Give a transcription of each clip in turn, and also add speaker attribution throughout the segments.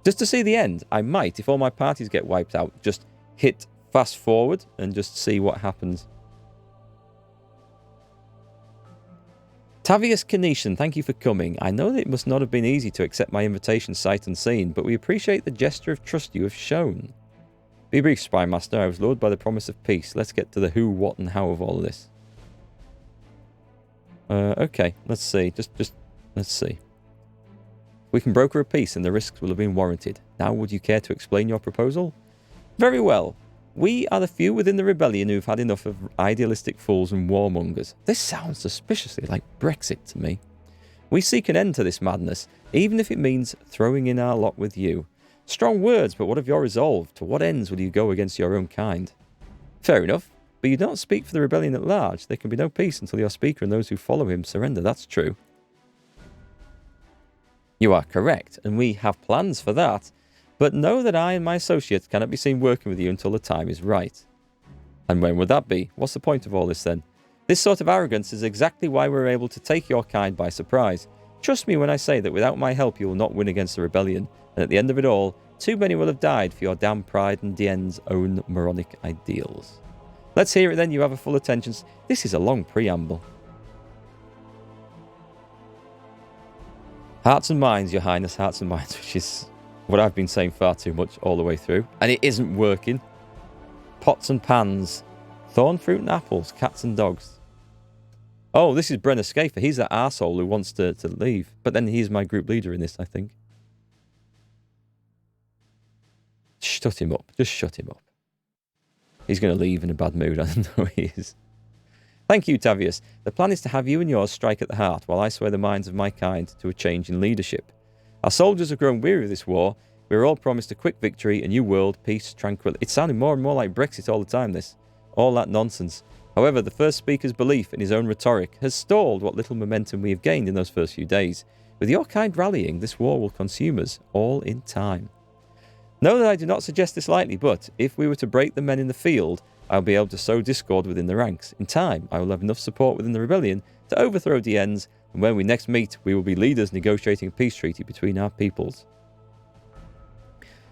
Speaker 1: Just to see the end, I might, if all my parties get wiped out, just hit fast forward and just see what happens. Tavius Canesian, thank you for coming. I know that it must not have been easy to accept my invitation sight unseen, but we appreciate the gesture of trust you have shown. Be brief, Spy Master. I was lured by the promise of peace. Let's get to the who, what, and how of all of this. Okay, let's see. Just let's see. We can broker a peace and the risks will have been warranted. Now would you care to explain your proposal? Very well. We are the few within the rebellion who've had enough of idealistic fools and warmongers. This sounds suspiciously like Brexit to me. We seek an end to this madness, even if it means throwing in our lot with you. Strong words, but what of your resolve? To what ends will you go against your own kind? Fair enough, but you don't speak for the rebellion at large. There can be no peace until your speaker and those who follow him surrender. That's true. You are correct, and we have plans for that. But know that I and my associates cannot be seen working with you until the time is right. And when would that be? What's the point of all this then? This sort of arrogance is exactly why we're able to take your kind by surprise. Trust me when I say that without my help you will not win against the rebellion, and at the end of it all, too many will have died for your damn pride and Dien's own moronic ideals. Let's hear it then, you have a full attention. This is a long preamble. Hearts and minds, your highness, hearts and minds, which is what I've been saying far too much all the way through. And it isn't working. Pots and pans. Thorn fruit and apples. Cats and dogs. Oh, this is Brenner Schaefer. He's that arsehole who wants to leave. But then he's my group leader in this, I think. Shut him up. Just shut him up. He's going to leave in a bad mood. I know he is. Thank you, Tavius. The plan is to have you and yours strike at the heart while I sway the minds of my kind to a change in leadership. Our soldiers have grown weary of this war. We were all promised a quick victory, a new world, peace, tranquility. It's sounding more and more like Brexit all the time, this. All that nonsense. However, the first speaker's belief in his own rhetoric has stalled what little momentum we have gained in those first few days. With your kind rallying, this war will consume us all in time. Know that I do not suggest this lightly, but if we were to break the men in the field, I'll be able to sow discord within the ranks. In time, I will have enough support within the rebellion to overthrow Dien's, and when we next meet, we will be leaders negotiating a peace treaty between our peoples.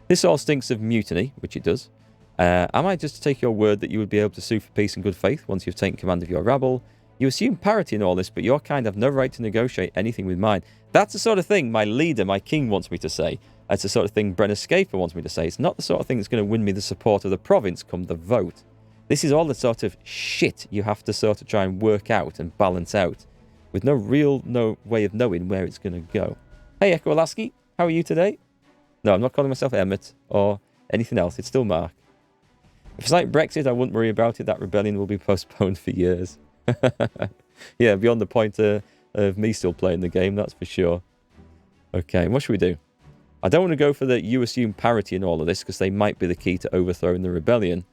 Speaker 1: This all stinks of mutiny, which it does. Am I just to take your word that you would be able to sue for peace and good faith once you've taken command of your rabble? You assume parity in all this, but your kind have no right to negotiate anything with mine. That's the sort of thing my leader, my king, wants me to say. That's the sort of thing Brenner Schaefer wants me to say. It's not the sort of thing that's going to win me the support of the province come the vote. This is all the sort of shit you have to sort of try and work out and balance out, with no way of knowing where it's going to go. Hey, Echo Lasky, how are you today? No, I'm not calling myself Emmett or anything else. It's still Mark. If it's like Brexit, I wouldn't worry about it. That rebellion will be postponed for years. Yeah, beyond the point of me still playing the game, that's for sure. Okay, what should we do? I don't want to go for the you assume parity in all of this, because they might be the key to overthrowing the rebellion.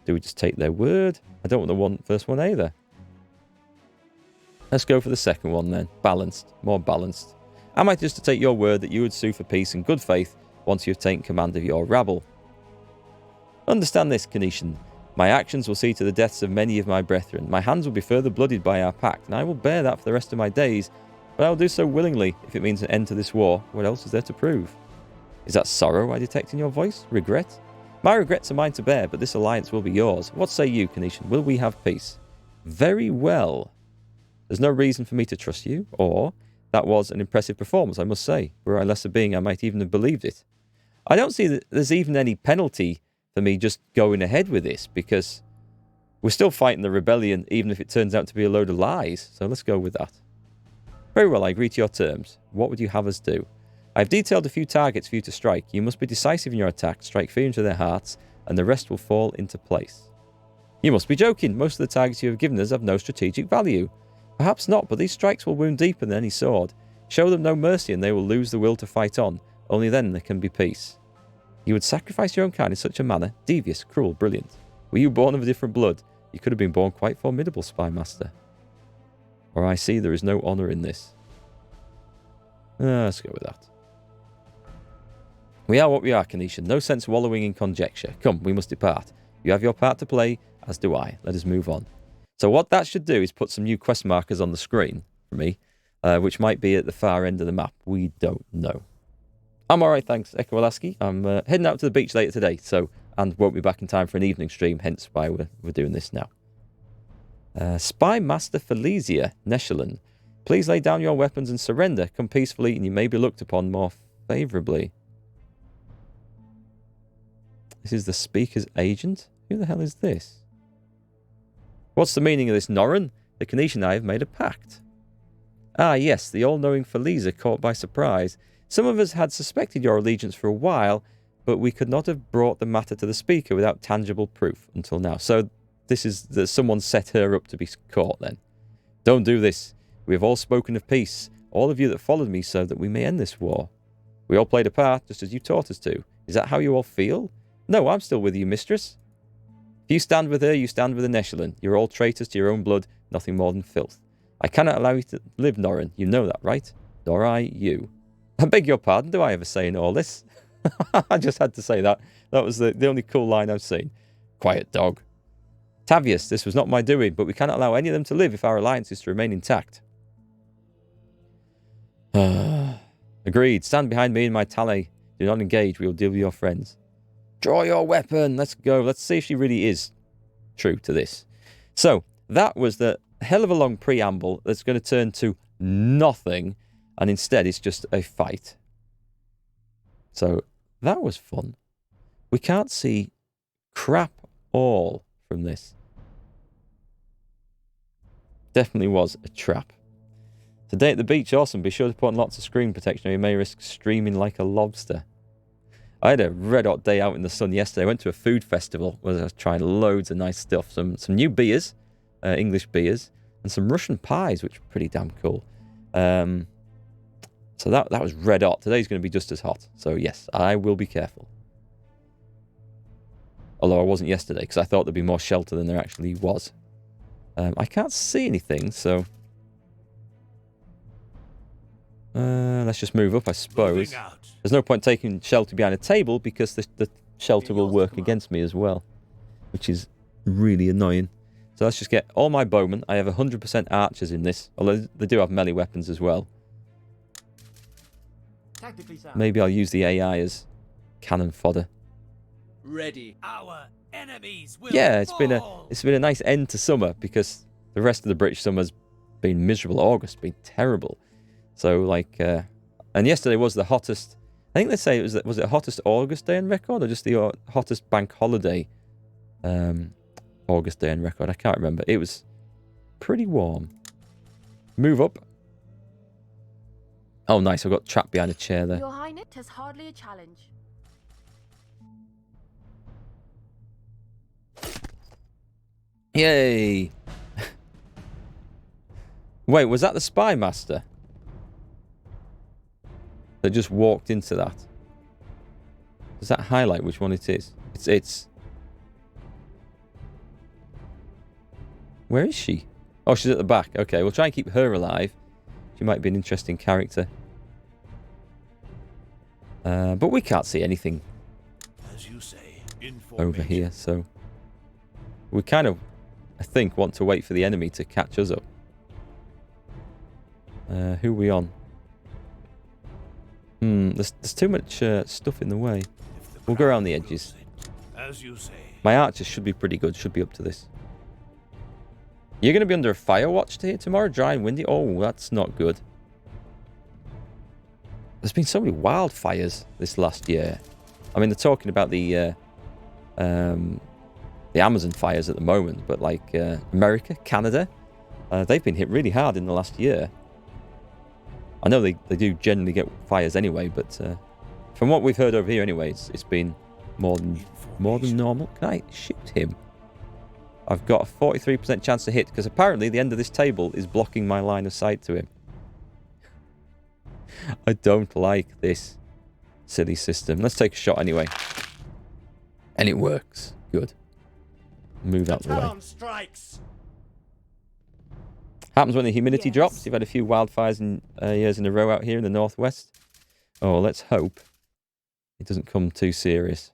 Speaker 1: Do we just take their word? I don't want the first one either. Let's go for the second one then. Balanced. More balanced. Am I just to take your word that you would sue for peace and good faith once you've taken command of your rabble? Understand this, Canesian. My actions will see to the deaths of many of my brethren. My hands will be further blooded by our pact, and I will bear that for the rest of my days, but I will do so willingly if it means an end to this war. What else is there to prove? Is that sorrow I detect in your voice? Regret? My regrets are mine to bear, but this alliance will be yours. What say you, Canesian? Will we have peace? Very well. There's no reason for me to trust you, or that was an impressive performance, I must say. Were I lesser being, I might even have believed it. I don't see that there's even any penalty for me just going ahead with this, because we're still fighting the rebellion, even if it turns out to be a load of lies. So let's go with that. Very well, I agree to your terms. What would you have us do? I've detailed a few targets for you to strike. You must be decisive in your attack, strike fear into their hearts, and the rest will fall into place. You must be joking. Most of the targets you have given us have no strategic value. Perhaps not, but these strikes will wound deeper than any sword. Show them no mercy and they will lose the will to fight on. Only then there can be peace. You would sacrifice your own kind in such a manner? Devious, cruel, brilliant. Were you born of a different blood? You could have been born quite formidable, Spy Master. Or I see there is no honour in this. Let's go with that. We are what we are, Canesian. No sense wallowing in conjecture. Come, we must depart. You have your part to play, as do I. Let us move on. So what that should do is put some new quest markers on the screen for me, which might be at the far end of the map. We don't know. I'm all right, thanks, Ekowalaski. I'm heading out to the beach later today, and won't be back in time for an evening stream, hence why we're doing this now. Spy Master Felicia Neshelin, please lay down your weapons and surrender. Come peacefully, and you may be looked upon more favourably. This is the speaker's agent? Who the hell is this? What's the meaning of this, Norrin? The Kanish and I have made a pact. Ah, yes, the all-knowing Felicia caught by surprise. Some of us had suspected your allegiance for a while, but we could not have brought the matter to the speaker without tangible proof until now. So this is that someone set her up to be caught then. Don't do this. We have all spoken of peace, all of you that followed me, so that we may end this war. We all played a part, just as you taught us to. Is that how you all feel? No, I'm still with you, mistress. If you stand with her, you stand with the Neshelin. You're all traitors to your own blood, nothing more than filth. I cannot allow you to live, Norrin. You know that, right? Nor I you. I beg your pardon, do I have a say in all this? I just had to say that. That was the only cool line I've seen. Quiet, dog. Tavius, this was not my doing, but we cannot allow any of them to live if our alliance is to remain intact. Agreed. Stand behind me and my tally. Do not engage. We will deal with your friends. Draw your weapon. Let's go. Let's see if she really is true to this. So, that was the hell of a long preamble that's going to turn to nothing, and instead it's just a fight. So, that was fun. We can't see crap all from this. Definitely was a trap. Today at the beach, awesome. Be sure to put on lots of screen protection or you may risk streaming like a lobster. I had a red-hot day out in the sun yesterday. I went to a food festival where I was trying loads of nice stuff. Some new beers, English beers, and some Russian pies, which were pretty damn cool. So that was red-hot. Today's going to be just as hot. So yes, I will be careful. Although I wasn't yesterday, because I thought there'd be more shelter than there actually was. I can't see anything, so... let's just move up, I suppose. There's no point taking shelter behind a table, because the shelter will work against me as well. Which is really annoying. So let's just get all my bowmen. I have 100% archers in this, although they do have melee weapons as well. Maybe I'll use the AI as cannon fodder.
Speaker 2: Ready. Our enemies will
Speaker 1: it's been a nice end to summer, because the rest of the British summer's been miserable. August been terrible. So like, and yesterday was the hottest. I think they say was it the hottest August day on record, or just the hottest bank holiday August day on record? I can't remember. It was pretty warm. Move up. Oh, nice. I got trapped behind a chair there.
Speaker 3: Your Highness has hardly a challenge.
Speaker 1: Yay! Wait, was that the Spy Master that just walked into that? Does that highlight which one it is? It's... Where is she? Oh, she's at the back. Okay, we'll try and keep her alive. She might be an interesting character. But we can't see anything
Speaker 2: as you say,
Speaker 1: over here, so... We kind of, I think, want to wait for the enemy to catch us up. Who are we on? There's too much stuff in the way. We'll go around the edges.
Speaker 2: As you say.
Speaker 1: My archers should be pretty good. Should be up to this. You're going to be under a fire watch here tomorrow? Dry and windy? Oh, that's not good. There's been so many wildfires this last year. I mean, they're talking about the Amazon fires at the moment, but like America, Canada, they've been hit really hard in the last year. I know they do generally get fires anyway, but from what we've heard over here anyway, it's been more than normal. Can I shoot him? I've got a 43% chance to hit, because apparently the end of this table is blocking my line of sight to him. I don't like this silly system. Let's take a shot anyway. And it works. Good. Move out the way.
Speaker 2: Strikes.
Speaker 1: Happens when the humidity drops. You've had a few wildfires in years in a row out here in the northwest. Oh, let's hope it doesn't come too serious.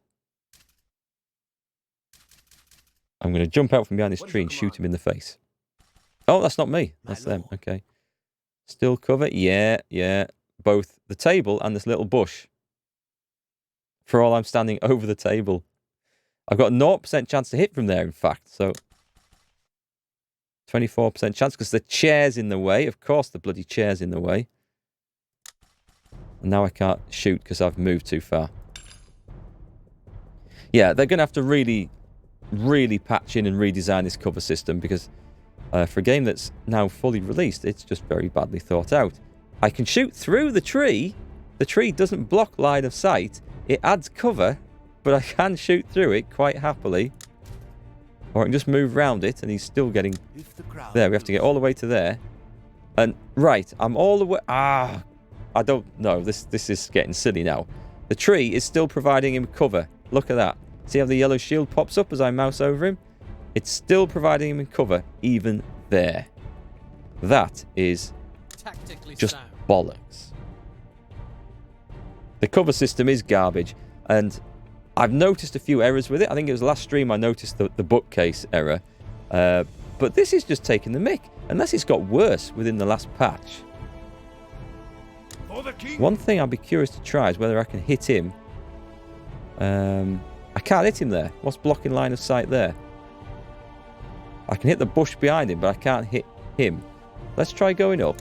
Speaker 1: I'm going to jump out from behind this tree and shoot him in the face. Oh, that's not me. That's them. Okay. Still cover? Yeah. Both the table and this little bush for all I'm standing over the table. I've got a 0% chance to hit from there, in fact. So 24% chance because the chair's in the way. Of course, the bloody chair's in the way. And now I can't shoot because I've moved too far. Yeah, they're going to have to really, really patch in and redesign this cover system because for a game that's now fully released, it's just very badly thought out. I can shoot through the tree. The tree doesn't block line of sight. It adds cover, but I can shoot through it quite happily. Or I can just move around it, and he's still getting... There, we have to get all the way to there. And, right, I'm all the way... I don't know. This is getting silly now. The tree is still providing him cover. Look at that. See how the yellow shield pops up as I mouse over him? It's still providing him cover, even there. That is just bollocks. The cover system is garbage, and I've noticed a few errors with it. I think it was last stream I noticed the bookcase error. But this is just taking the mick, unless it's got worse within the last patch. One thing I'll be curious to try is whether I can hit him. I can't hit him there. What's blocking line of sight there? I can hit the bush behind him, but I can't hit him. Let's try going up.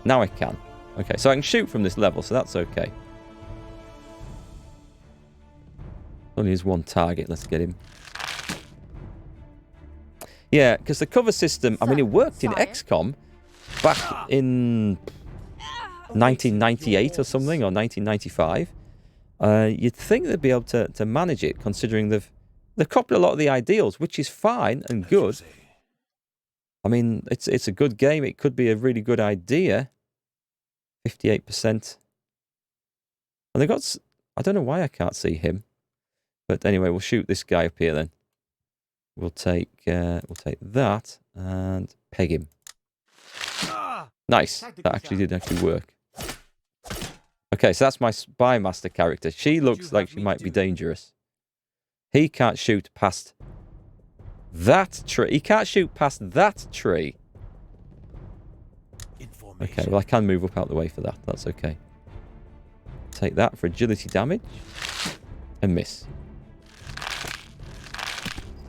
Speaker 1: Now I can. Okay, so I can shoot from this level, so that's okay. Only is one target. Let's get him. Yeah, because the cover system, I mean, it worked in XCOM back in 1998 or something, or 1995. You'd think they'd be able to manage it, considering they've copied a lot of the ideals, which is fine and good. I mean, it's a good game. It could be a really good idea. 58%. And they got... I don't know why I can't see him. But anyway, we'll shoot this guy up here then. We'll take that and peg him. Nice. That actually did work. Okay, so that's my spy master character. She looks like she might be dangerous. He can't shoot past that tree. He can't shoot past that tree. Okay, well I can move up out the way for that. That's okay. Take that for agility damage. And miss.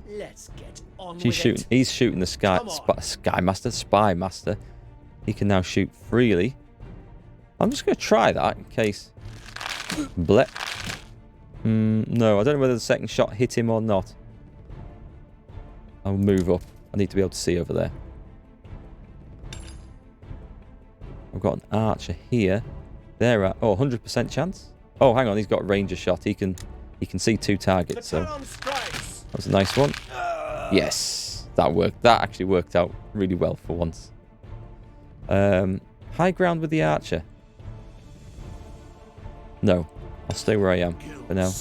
Speaker 2: Let's get on
Speaker 1: She's shooting. He's shooting the spy master. He can now shoot freely. I'm just going to try that in case. Blep. No, I don't know whether the second shot hit him or not. I'll move up. I need to be able to see over there. I've got an archer here. There are 100% chance. Oh, hang on, he's got a ranger shot. He can see two targets. So that was a nice one. Yes, that worked. That actually worked out really well for once. High ground with the archer. No, I'll stay where I am for now.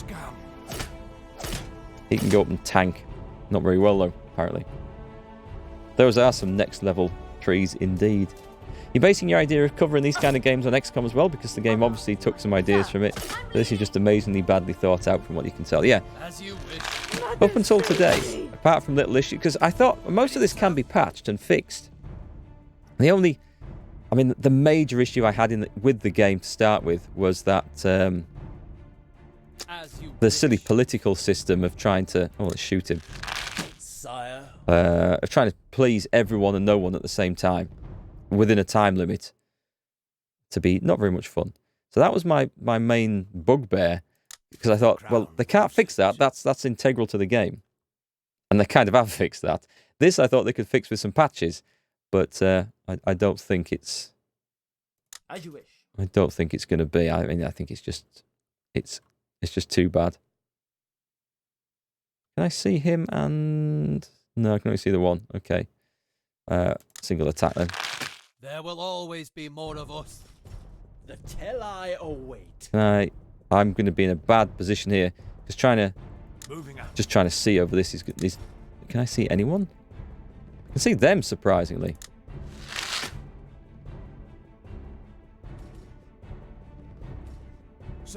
Speaker 1: He can go up and tank. Not very well though, apparently. Those are some next level trees indeed. You're basing your idea of covering these kind of games on XCOM as well, because the game obviously took some ideas from it. But this is just amazingly badly thought out from what you can tell. Yeah. Up until today, apart from little issues, because I thought most of this can be patched and fixed. The major issue I had with the game to start with was that the silly political system of trying to... Oh, let's shoot him. Of trying to please everyone and no one at the same time, within a time limit, to be not very much fun. So that was my main bugbear, because I thought, well, they can't fix that. That's integral to the game. And they kind of have fixed that. This I thought they could fix with some patches, but I don't think it's...
Speaker 2: As you wish.
Speaker 1: I don't think it's going to be. I mean, I think it's just too bad. Can I see him? And no, I can only see the one. Okay, single attack then.
Speaker 2: There will always be more of us. The tell I await.
Speaker 1: I'm going to be in a bad position here. Just trying to see over this. Can I see anyone? I can see them, surprisingly.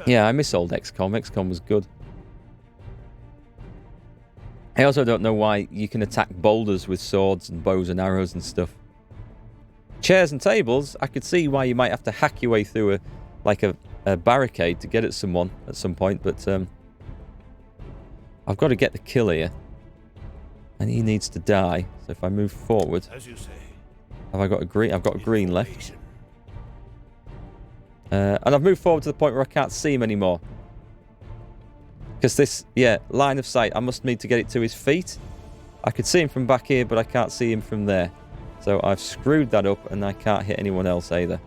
Speaker 1: Yeah, I miss old XCOM. XCOM was good. I also don't know why you can attack boulders with swords and bows and arrows and stuff. Chairs and tables, I could see why you might have to hack your way through a a barricade to get at someone at some point, but I've got to get the kill here. And he needs to die. So if I move forward...
Speaker 4: As you say.
Speaker 1: Have I got a green? I've got a green left. And I've moved forward to the point where I can't see him anymore. Because this, line of sight, I must need to get it to his feet. I could see him from back here, but I can't see him from there. So I've screwed that up, and I can't hit anyone else either.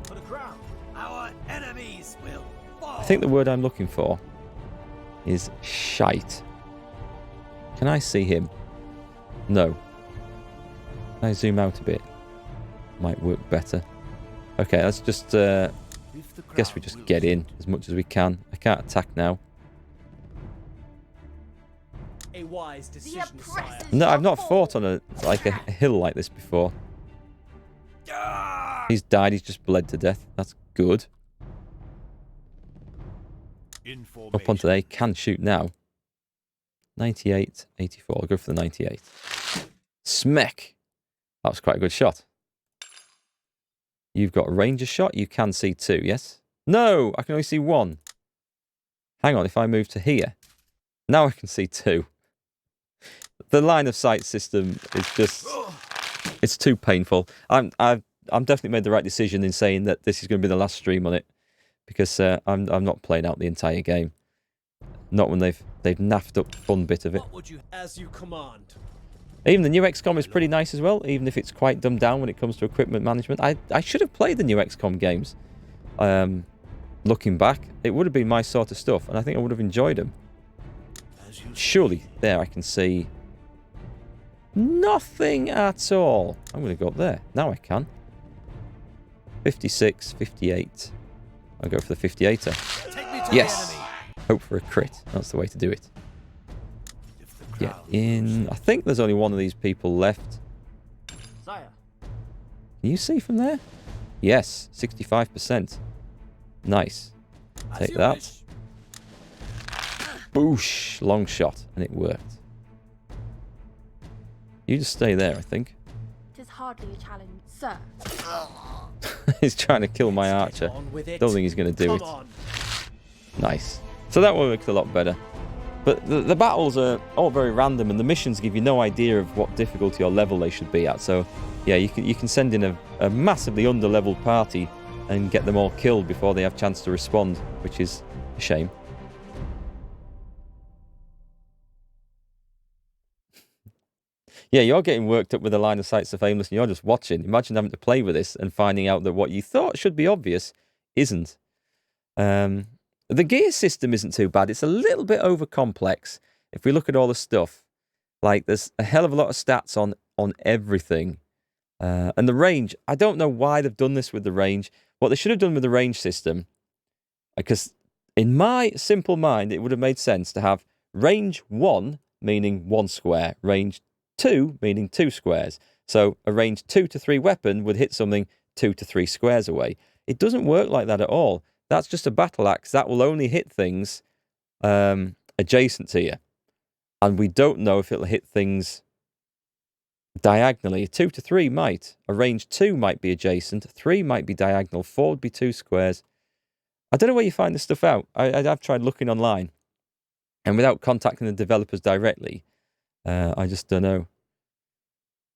Speaker 2: For the crown, our enemies will fall.
Speaker 1: I think the word I'm looking for is shite. Can I see him? No. Can I zoom out a bit? Might work better. Okay, let's just... guess we just get in as much as we can. I can't attack now.
Speaker 2: A wise decision, sire.
Speaker 1: No, I've not fought on a hill like this before. He's died. He's just bled to death. That's good. Up onto there. He can shoot now. 98, 84. I'll go for the 98. Smack. That was quite a good shot. You've got a ranger shot. You can see 2, yes? No, I can only see 1. Hang on, if I move to here. Now I can see 2. The line of sight system is just... It's too painful. I'm definitely made the right decision in saying that this is going to be the last stream on it. Because I'm not playing out the entire game. Not when they've naffed up the fun bit of it.
Speaker 2: What would you, as you command?
Speaker 1: Even the new XCOM is pretty nice as well, even if it's quite dumbed down when it comes to equipment management. I should have played the new XCOM games. Looking back, it would have been my sort of stuff, and I think I would have enjoyed them. Surely, there I can see nothing at all. I'm going to go up there. Now I can. 56, 58. I'll go for the 58er. Yes! Hope for a crit. That's the way to do it. Get in. I think there's only one of these people left.
Speaker 2: Sire.
Speaker 1: Can you see from there? Yes, 65%. Nice. Take that. Boosh! Long shot, and it worked. You just stay there, I think.
Speaker 3: It is hardly a challenge, sir.
Speaker 1: He's trying to kill my archer. Don't think he's going to do it. Nice. So that worked a lot better. But the battles are all very random, and the missions give you no idea of what difficulty or level they should be at. So, yeah, you can send in a massively under-leveled party and get them all killed before they have a chance to respond, which is a shame. Yeah, you're getting worked up with the line of sights of Aimless, and you're just watching. Imagine having to play with this and finding out that what you thought should be obvious isn't. The gear system isn't too bad. It's a little bit over complex. If we look at all the stuff, like there's a hell of a lot of stats on everything. And the range, I don't know why they've done this with the range. What they should have done with the range system, because in my simple mind, it would have made sense to have range 1, meaning 1 square, range 2, meaning 2 squares. So a range 2 to 3 weapon would hit something 2 to 3 squares away. It doesn't work like that at all. That's just a battle axe. That will only hit things adjacent to you. And we don't know if it'll hit things diagonally. A 2 to 3 might. A range 2 might be adjacent. 3 might be diagonal. 4 would be 2 squares. I don't know where you find this stuff out. I've tried looking online. And without contacting the developers directly, I just don't know.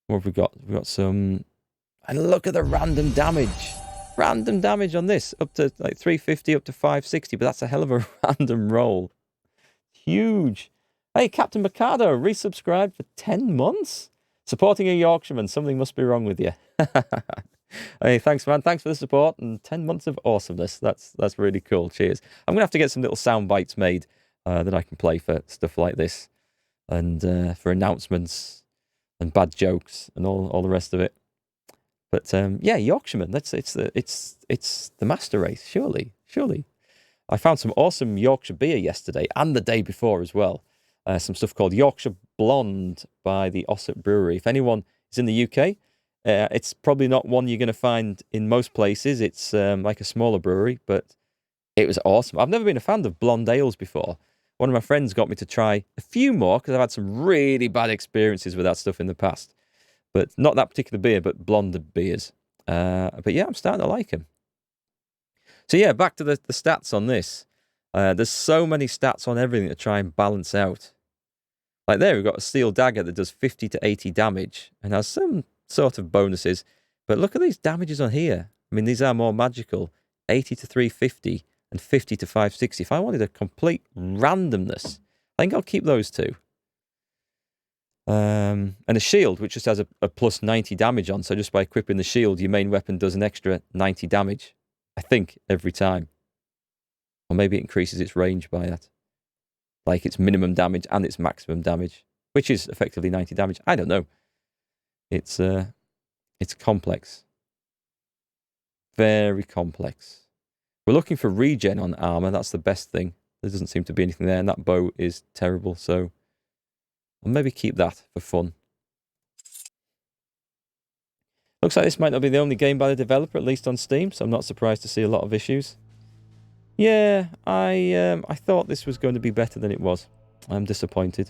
Speaker 1: What have we got? We've got some... And look at the random damage. Random damage on this. Up to like 350, up to 560. But that's a hell of a random roll. Huge. Hey, Captain Mikado, resubscribed for 10 months? Supporting a Yorkshireman. Something must be wrong with you. Hey, thanks, man. Thanks for the support. And 10 months of awesomeness. That's really cool. Cheers. I'm going to have to get some little sound bites made that I can play for stuff like this. And for announcements and bad jokes and all the rest of it. But yeah, Yorkshireman. It's the master race. Surely. I found some awesome Yorkshire beer yesterday and the day before as well. Some stuff called Yorkshire Blonde by the Ossett Brewery. If anyone is in the UK, it's probably not one you're going to find in most places. It's like a smaller brewery, but it was awesome. I've never been a fan of blonde ales before. One of my friends got me to try a few more because I've had some really bad experiences with that stuff in the past. But not that particular beer, but blonde beers. But yeah, I'm starting to like them. So yeah, back to the stats on this. There's so many stats on everything to try and balance out. Like there, we've got a steel dagger that does 50 to 80 damage and has some sort of bonuses. But look at these damages on here. I mean, these are more magical. 80 to 350 and 50 to 560. If I wanted a complete randomness, I think I'll keep those two. And a shield, which just has a plus 90 damage on. So just by equipping the shield, your main weapon does an extra 90 damage. I think every time. Or maybe it increases its range by that. Like its minimum damage and its maximum damage, which is effectively 90 damage. I don't know. It's complex. Very complex. We're looking for regen on armor. That's the best thing. There doesn't seem to be anything there, and that bow is terrible. So I'll maybe keep that for fun. Looks like this might not be the only game by the developer, at least on Steam. So I'm not surprised to see a lot of issues. Yeah, I thought this was going to be better than it was. I'm disappointed.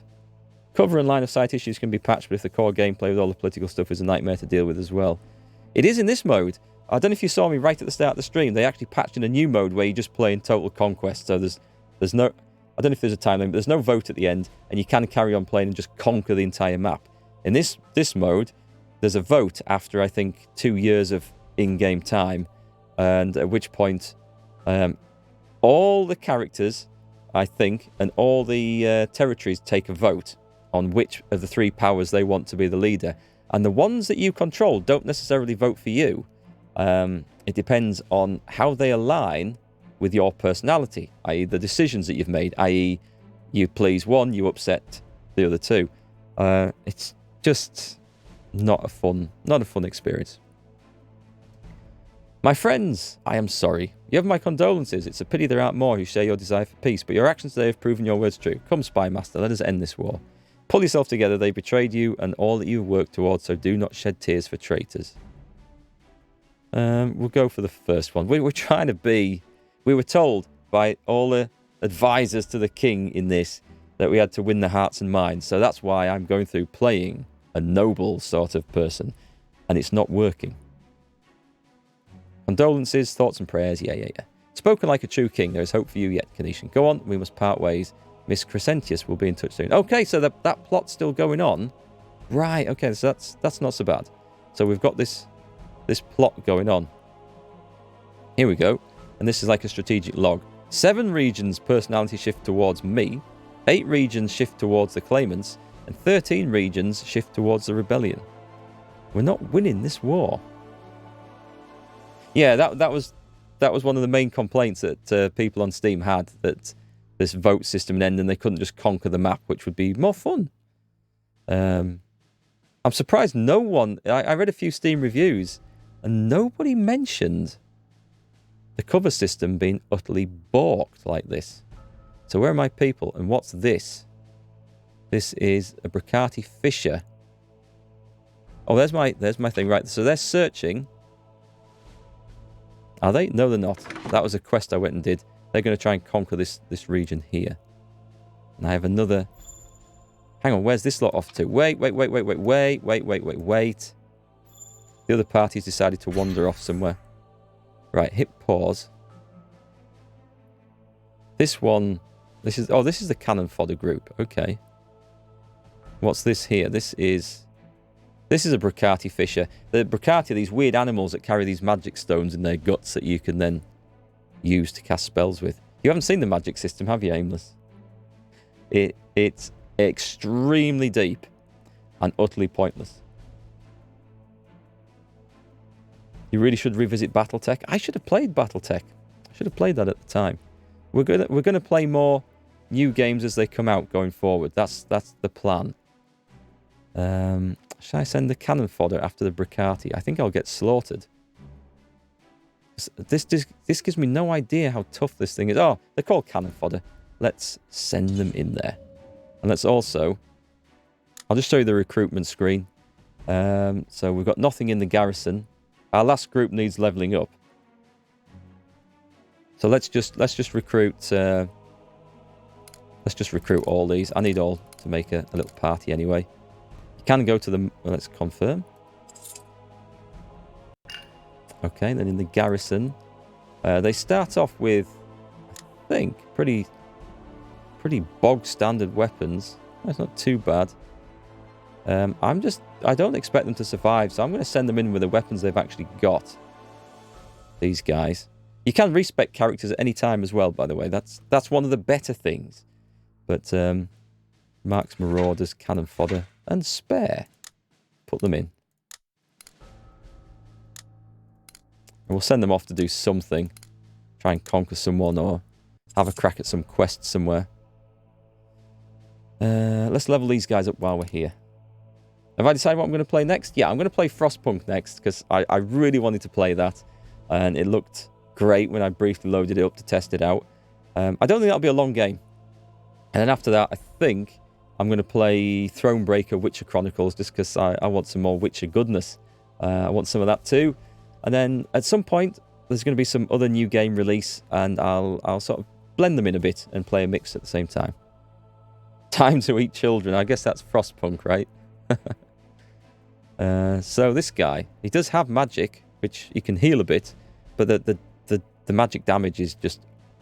Speaker 1: Cover and line of sight issues can be patched, but if the core gameplay with all the political stuff is a nightmare to deal with as well. It is in this mode. I don't know if you saw me right at the start of the stream. They actually patched in a new mode where you just play in Total Conquest. So there's no... I don't know if there's a time limit, but there's no vote at the end, and you can carry on playing and just conquer the entire map. In this mode, there's a vote after, I think, 2 years of in-game time, and at which point... all the characters, I think, and all the territories take a vote on which of the three powers they want to be the leader. And the ones that you control don't necessarily vote for you. It depends on how they align with your personality, i.e. the decisions that you've made, i.e. you please one, you upset the other two. It's just not a fun experience. My friends, I am sorry. You have my condolences. It's a pity there aren't more who share your desire for peace, but your actions today have proven your words true. Come, Spy Master, let us end this war. Pull yourself together. They betrayed you and all that you have worked towards, so do not shed tears for traitors. We'll go for the first one. We were trying to be... We were told by all the advisors to the king in this that we had to win the hearts and minds, so that's why I'm going through playing a noble sort of person, and it's not working. Condolences, thoughts and prayers, yeah. Spoken like a true king, there is hope for you yet, Canesian. Go on, we must part ways. Miss Crescentius will be in touch soon. Okay, so that plot's still going on. Right, okay, so that's not so bad. So we've got this plot going on. Here we go. And this is like a strategic log. 7 regions personality shift towards me. 8 regions shift towards the claimants. And 13 regions shift towards the rebellion. We're not winning this war. Yeah, that was one of the main complaints that people on Steam had, that this vote system would end and they couldn't just conquer the map, which would be more fun. I'm surprised no one... I read a few Steam reviews and nobody mentioned the cover system being utterly balked like this. So where are my people? And what's this? This is a Bracati Fisher. Oh, there's my thing. Right, so they're searching... Are they? No, they're not. That was a quest I went and did. They're going to try and conquer this region here. And I have another... Hang on, where's this lot off to? Wait. The other party's decided to wander off somewhere. Right, hit pause. This one... This is the cannon fodder group. Okay. What's this here? This is a Bracati Fisher. The Bracati are these weird animals that carry these magic stones in their guts that you can then use to cast spells with. You haven't seen the magic system, have you, Aimless? It's extremely deep and utterly pointless. You really should revisit BattleTech. I should have played BattleTech. I should have played that at the time. We're gonna play more new games as they come out going forward. That's the plan. Should I send the cannon fodder after the Bracati? I think I'll get slaughtered. This gives me no idea how tough this thing is. Oh, they're called cannon fodder. Let's send them in there. And let's also... I'll just show you the recruitment screen. So we've got nothing in the garrison. Our last group needs leveling up. So let's just recruit... let's just recruit all these. I need all to make a little party anyway. You can go to the... Well, let's confirm. Okay, then in the garrison, They start off with, I think, pretty bog standard weapons. That's not too bad. I don't expect them to survive, so I'm going to send them in with the weapons they've actually got. These guys. You can respec characters at any time as well, by the way. That's one of the better things. But Mark's Marauders, Cannon Fodder, and Spare. Put them in. And we'll send them off to do something. Try and conquer someone or have a crack at some quest somewhere. Let's level these guys up while we're here. Have I decided what I'm going to play next? Yeah, I'm going to play Frostpunk next because I really wanted to play that. And it looked great when I briefly loaded it up to test it out. I don't think that'll be a long game. And then after that, I think I'm going to play Thronebreaker Witcher Chronicles just because I want some more Witcher goodness. I want some of that too. And then at some point, there's going to be some other new game release and I'll sort of blend them in a bit and play a mix at the same time. Time to eat children. I guess that's Frostpunk, right? So this guy, he does have magic, which he can heal a bit, but the magic damage is just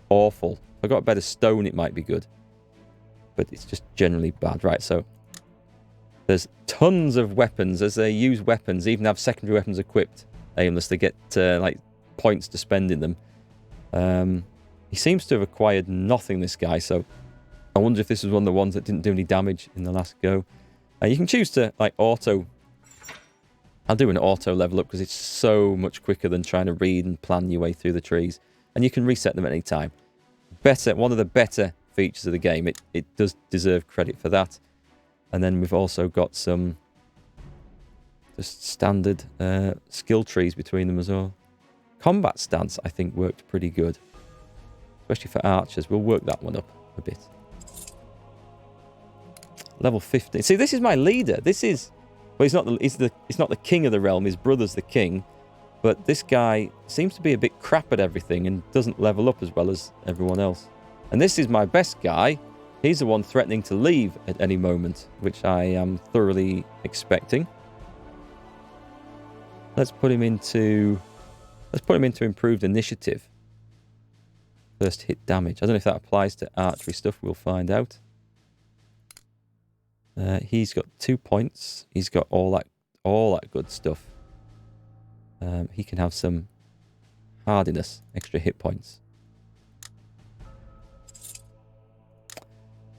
Speaker 1: awful. If I got a better stone, it might be good. But it's just generally bad. Right, so there's tons of weapons. As they use weapons, even have secondary weapons equipped, aimless, they get like points to spend in them. He seems to have acquired nothing, this guy, so I wonder if this was one of the ones that didn't do any damage in the last go. You can choose to, like, auto. I'll do an auto level up because it's so much quicker than trying to read and plan your way through the trees. And you can reset them at any time. One of the better features of the game. It does deserve credit for that. And then we've also got some just standard skill trees between them as well. Combat stance, I think, worked pretty good. Especially for archers. We'll work that one up a bit. Level 15. See, this is my leader. This is... Well, he's not the king of the realm. His brother's the king. But this guy seems to be a bit crap at everything and doesn't level up as well as everyone else. And this is my best guy. He's the one threatening to leave at any moment, which I am thoroughly expecting. Let's put him into improved initiative. First hit damage. I don't know if that applies to archery stuff. We'll find out. He's got 2 points. He's got all that good stuff. He can have some hardiness, extra hit points.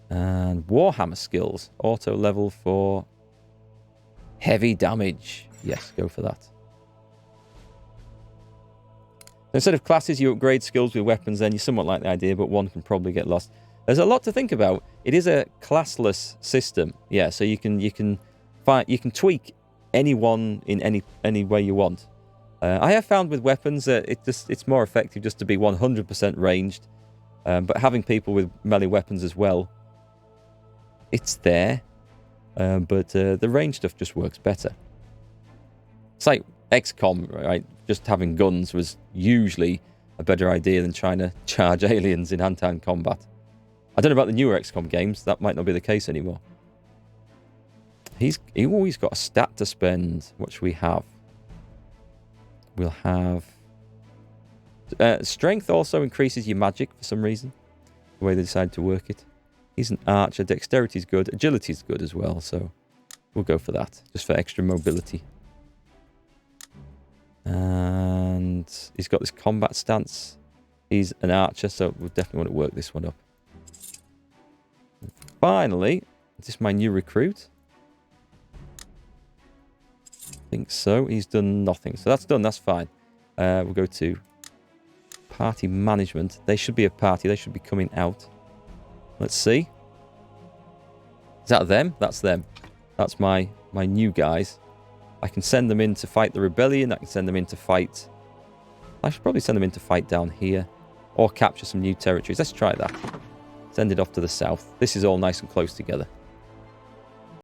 Speaker 1: And Warhammer skills. Auto level for heavy damage. Yes, go for that. Instead of classes, you upgrade skills with weapons, then you somewhat like the idea, but one can probably get lost. There's a lot to think about. It is a classless system. Yeah, so you can tweak anyone in any way you want. I have found with weapons that it's more effective just to be 100% ranged. But having people with melee weapons as well, it's there. But the range stuff just works better. It's like XCOM, right? Just having guns was usually a better idea than trying to charge aliens in hand-to-hand combat. I don't know about the newer XCOM games. That might not be the case anymore. He's always got a stat to spend. What should we have? We'll have... strength also increases your magic for some reason. The way they decide to work it. He's an archer. Dexterity's good. Agility's good as well. So we'll go for that. Just for extra mobility. And he's got this combat stance. He's an archer, so we'll definitely want to work this one up. Finally, is this my new recruit? I think so. He's done nothing. So that's done. That's fine. We'll go to party management. They should be a party. They should be coming out. Let's see. Is that them? That's them. That's my new guys. I can send them in to fight the rebellion. I can send them in to fight... I should probably send them in to fight down here. Or capture some new territories. Let's try that. Send it off to the south. This is all nice and close together.